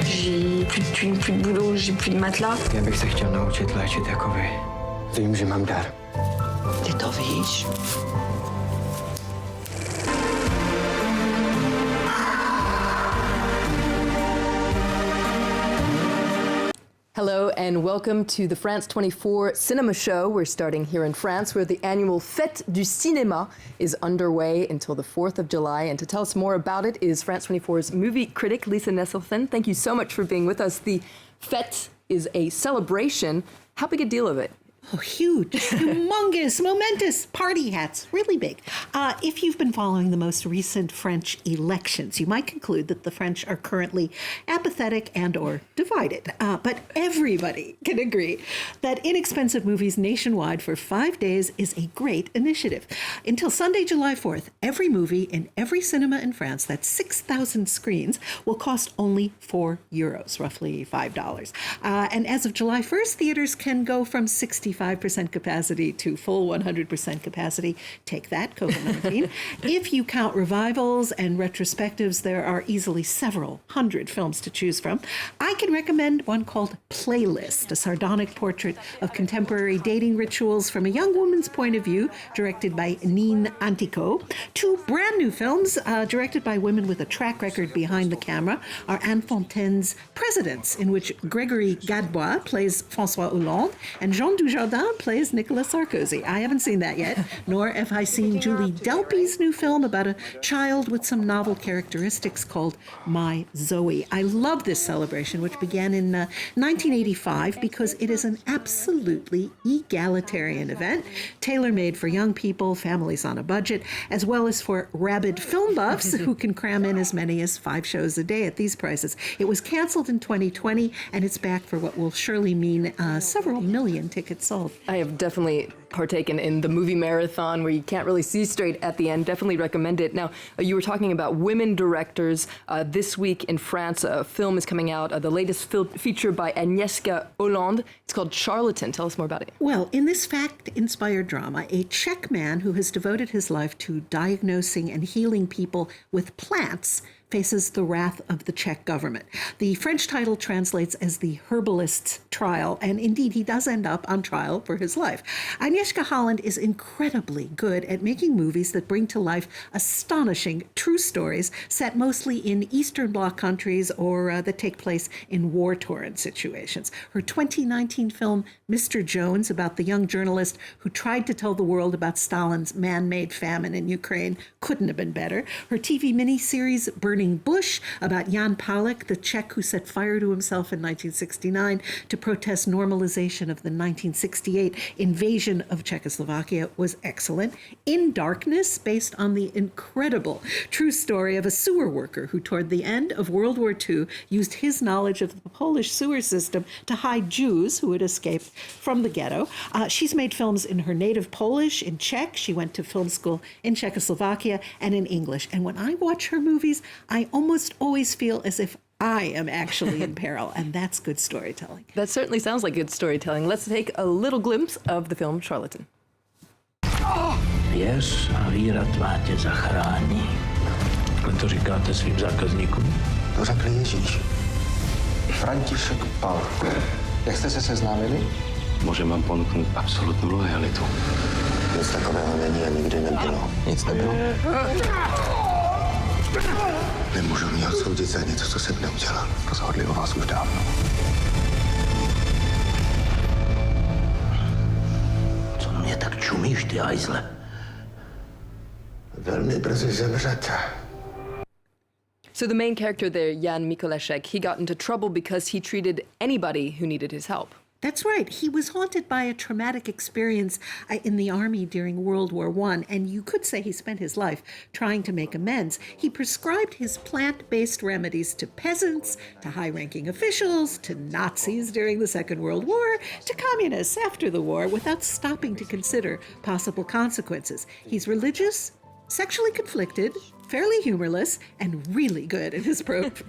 J'ai plus de thunes, plus de boulot, j'ai plus de matelas. Já bych se chtěl naučit léčit jako vy. Vím, že mám dar. Ty to víš? Hello and welcome to the France 24 Cinema Show. We're starting here in France where the annual Fête du Cinema is underway until the 4th of July. And to tell us more about it is France 24's movie critic Lisa Nesselson. Thank you so much for being with us. The Fête is a celebration. How big a deal is it? Oh, huge, humongous, momentous party hats, really big. If you've been following the most recent French elections, you might conclude that the French are currently apathetic and or divided. But everybody can agree that inexpensive movies nationwide for 5 days is a great initiative. Until Sunday, July 4th, every movie in every cinema in France, that's 6,000 screens, will cost only €4, roughly $5. And as of July 1st, theaters can go from 65% capacity to full 100% capacity. Take that, COVID-19. If you count revivals and retrospectives, there are easily several hundred films to choose from. I can recommend one called Playlist, a sardonic portrait of contemporary dating rituals from a young woman's point of view, directed by Nine Antico. Two brand new films directed by women with a track record behind the camera are Anne Fontaine's Presidents, in which Gregory Gadebois plays François Hollande and Jean Dujardin plays Nicolas Sarkozy. I haven't seen that yet, nor have I seen Julie Delpy's new film about a child with some novel characteristics called My Zoe. I love this celebration, which began in 1985, because it is an absolutely egalitarian event, tailor-made for young people, families on a budget, as well as for rabid film buffs who can cram in as many as 5 shows a day at these prices. It was canceled in 2020, and it's back for what will surely mean several million tickets sold. I have definitely partaken in the movie marathon where you can't really see straight at the end. Definitely recommend it. Now, you were talking about women directors. This week in France, a film is coming out, the latest feature by Agnieszka Holland. It's called Charlatan. Tell us more about it. Well, in this fact-inspired drama, a Czech man who has devoted his life to diagnosing and healing people with plants faces the wrath of the Czech government. The French title translates as The Herbalist's Trial, and indeed he does end up on trial for his life. Aneshka Holland is incredibly good at making movies that bring to life astonishing true stories set mostly in Eastern Bloc countries or that take place in war-torn situations. Her 2019 film, Mr. Jones, about the young journalist who tried to tell the world about Stalin's man-made famine in Ukraine, couldn't have been better. Her TV miniseries, Burning Bush, about Jan Palach, the Czech who set fire to himself in 1969 to protest normalization of the 1968 invasion of Czechoslovakia, was excellent. In Darkness, based on the incredible true story of a sewer worker who, toward the end of World War II, used his knowledge of the Polish sewer system to hide Jews who had escaped from the ghetto. She's made films in her native Polish, in Czech. She went to film school in Czechoslovakia, and in English. And when I watch her movies, I almost always feel as if I am actually in peril, and that's good storytelling. That certainly sounds like good storytelling. Let's take a little glimpse of the film Charlatan. Věř a víra tvá tě zachrání. To říkáte svým zákazníkům? To řekl Ježíš. František Pal. Jak jste se seznámili? Můžeme vám ponuknout absolutní lojalitu. Nic takového není a nikdy nebylo. Nic nebylo. Nemůžu mě odsoudit za něco, co jsem neudělal. Rozhodli o vás už dávno. Co mě tak čumíš, ty hajzle? Velmi brzy zemřete. So the main character there, Jan Mikolášek, he got into trouble because he treated anybody who needed his help. That's right. He was haunted by a traumatic experience in the army during World War I, and you could say he spent his life trying to make amends. He prescribed his plant-based remedies to peasants, to high-ranking officials, to Nazis during the Second World War, to communists after the war, without stopping to consider possible consequences. He's religious, sexually conflicted, fairly humorless, and really good in his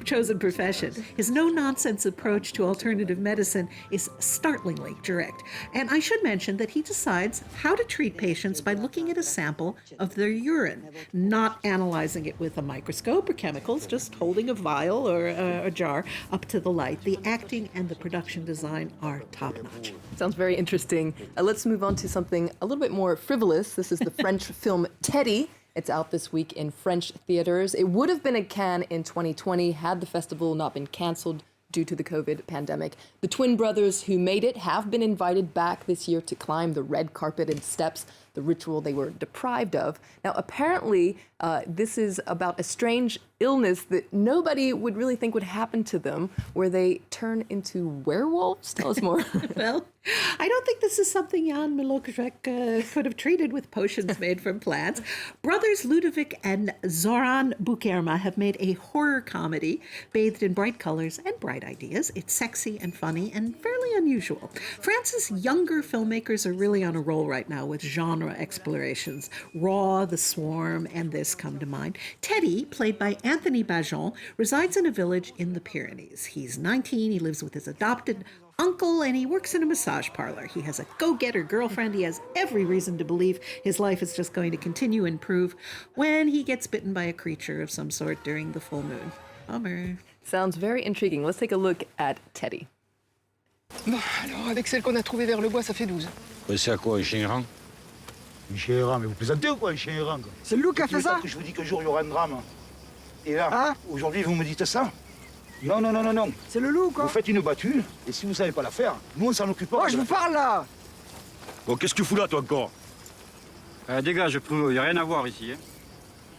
chosen profession. His no-nonsense approach to alternative medicine is startlingly direct. And I should mention that he decides how to treat patients by looking at a sample of their urine, not analyzing it with a microscope or chemicals, just holding a vial or a jar up to the light. The acting and the production design are top-notch. Sounds very interesting. Let's move on to something a little bit more frivolous. This is the French film Teddy. It's out this week in French theaters. It would have been at Cannes in 2020 had the festival not been canceled due to the COVID pandemic. The twin brothers who made it have been invited back this year to climb the red carpet and steps, the ritual they were deprived of. Now, apparently, this is about a strange illness that nobody would really think would happen to them, where they turn into werewolves. Tell us more. Well, I don't think this is something Jan Milokrzek could have treated with potions made from plants. Brothers Ludovic and Zoran Bukerma have made a horror comedy bathed in bright colors and bright ideas. It's sexy and funny and fairly unusual. France's younger filmmakers are really on a roll right now with genre explorations. Raw, The Swarm, and this come to mind. Teddy, played by Anthony Bajon, resides in a village in the Pyrenees. He's 19, he lives with his adopted uncle, and he works in a massage parlor. He has a go-getter girlfriend. He has every reason to believe his life is just going to continue and improve when he gets bitten by a creature of some sort during the full moon. Bummer. Sounds very intriguing. Let's take a look at Teddy. Bon, alors, avec celle qu'on a trouvée vers le bois, ça fait 12. C'est à quoi, un chien errant? Un chien errant, mais vous plaisantez ou quoi, un chien errant, quoi? C'est le loup qui a fait ça? Que je vous dis qu'un jour, il y aura un drame. Et là, aujourd'hui, vous me dites ça? Non, non, non, non, non. C'est le loup, quoi. Vous faites une battue, et si vous savez pas la faire, nous, on s'en occupera. Oh, je vous parle, là. Bon, qu'est-ce que tu fous là, toi, encore? Dégage, il n'y a rien à voir ici. Hein.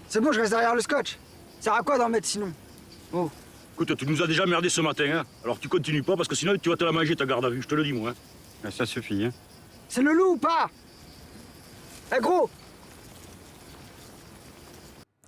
C'est bon, je reste derrière le scotch. Ça sert à quoi d'en mettre sinon? Oh. Écoute, tu nous as déjà merdé ce matin, hein. Alors tu continues pas, parce que sinon, tu vas te la manger, ta garde à vue, je te le dis, moi. Hein. Ça suffit, hein. C'est le loup ou pas? Eh, gros!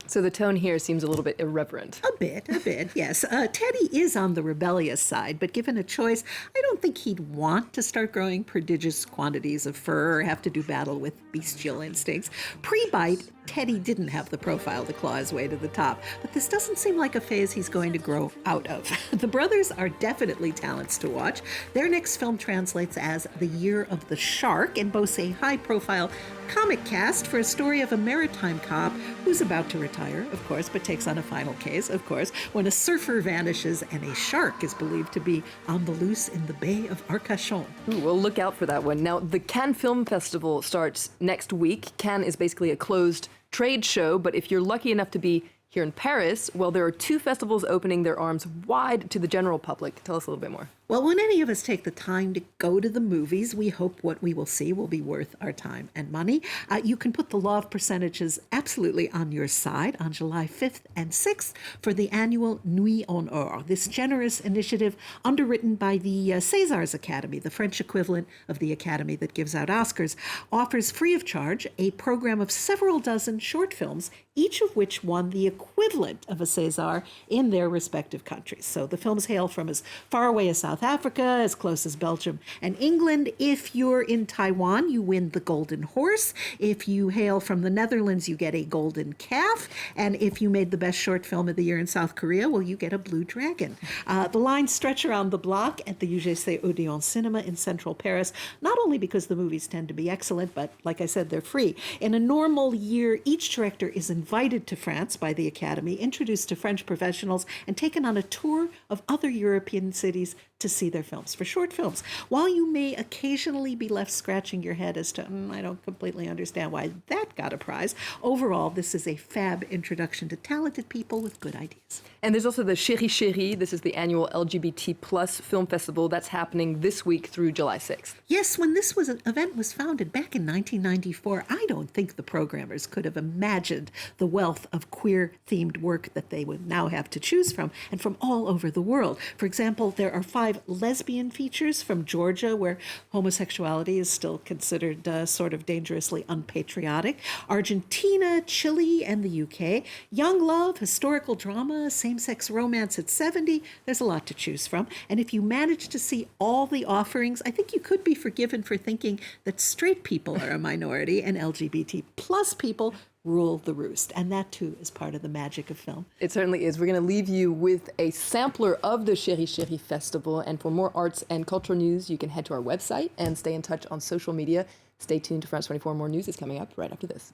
So the tone here seems a little bit irreverent. A bit, yes. Teddy is on the rebellious side, but given a choice, I don't think he'd want to start growing prodigious quantities of fur or have to do battle with bestial instincts. Pre-bite, Teddy didn't have the profile to claw his way to the top, but this doesn't seem like a phase he's going to grow out of. The brothers are definitely talents to watch. Their next film translates as The Year of the Shark and boasts a high-profile comic cast for a story of a maritime cop who's about to retire, of course, but takes on a final case, of course, when a surfer vanishes and a shark is believed to be on the loose in the Bay of Arcachon. Ooh, we'll look out for that one. Now, the Cannes Film Festival starts next week. Cannes is basically a closed trade show, but if you're lucky enough to be here in Paris, well, there are two festivals opening their arms wide to the general public. Tell us a little bit more. Well, when any of us take the time to go to the movies, we hope what we will see will be worth our time and money. You can put the law of percentages absolutely on your side on July 5th and 6th for the annual Nuit en Or. This generous initiative, underwritten by the Césars Academy, the French equivalent of the academy that gives out Oscars, offers free of charge a program of several dozen short films, each of which won the equivalent of a César in their respective countries. So the films hail from as far away as South Africa, as close as Belgium and England. If you're in Taiwan, you win the Golden Horse. If you hail from the Netherlands, you get a Golden Calf. And if you made the best short film of the year in South Korea, well, you get a Blue Dragon. The lines stretch around the block at the UGC Odeon Cinema in central Paris, not only because the movies tend to be excellent, but like I said, they're free. In a normal year, each director is invited to France by the Academy, introduced to French professionals, and taken on a tour of other European cities to see their films. For short films, while you may occasionally be left scratching your head as to, I don't completely understand why that got a prize, overall, this is a fab introduction to talented people with good ideas. And there's also the Chéri Chéri. This is the annual LGBT plus film festival that's happening this week through July 6th. Yes, when this event was founded back in 1994, I don't think the programmers could have imagined the wealth of queer-themed work that they would now have to choose from, and from all over the world. For example, there are 5 lesbian features from Georgia, where homosexuality is still considered sort of dangerously unpatriotic, Argentina, Chile, and the UK, young love, historical drama, same-sex romance at 70. There's a lot to choose from. And if you manage to see all the offerings, I think you could be forgiven for thinking that straight people are a minority and LGBT plus people rule the roost. And that, too, is part of the magic of film. It certainly is. We're going to leave you with a sampler of the Chéri Chéri Festival. And for more arts and culture news, you can head to our website and stay in touch on social media. Stay tuned to France 24. More news is coming up right after this.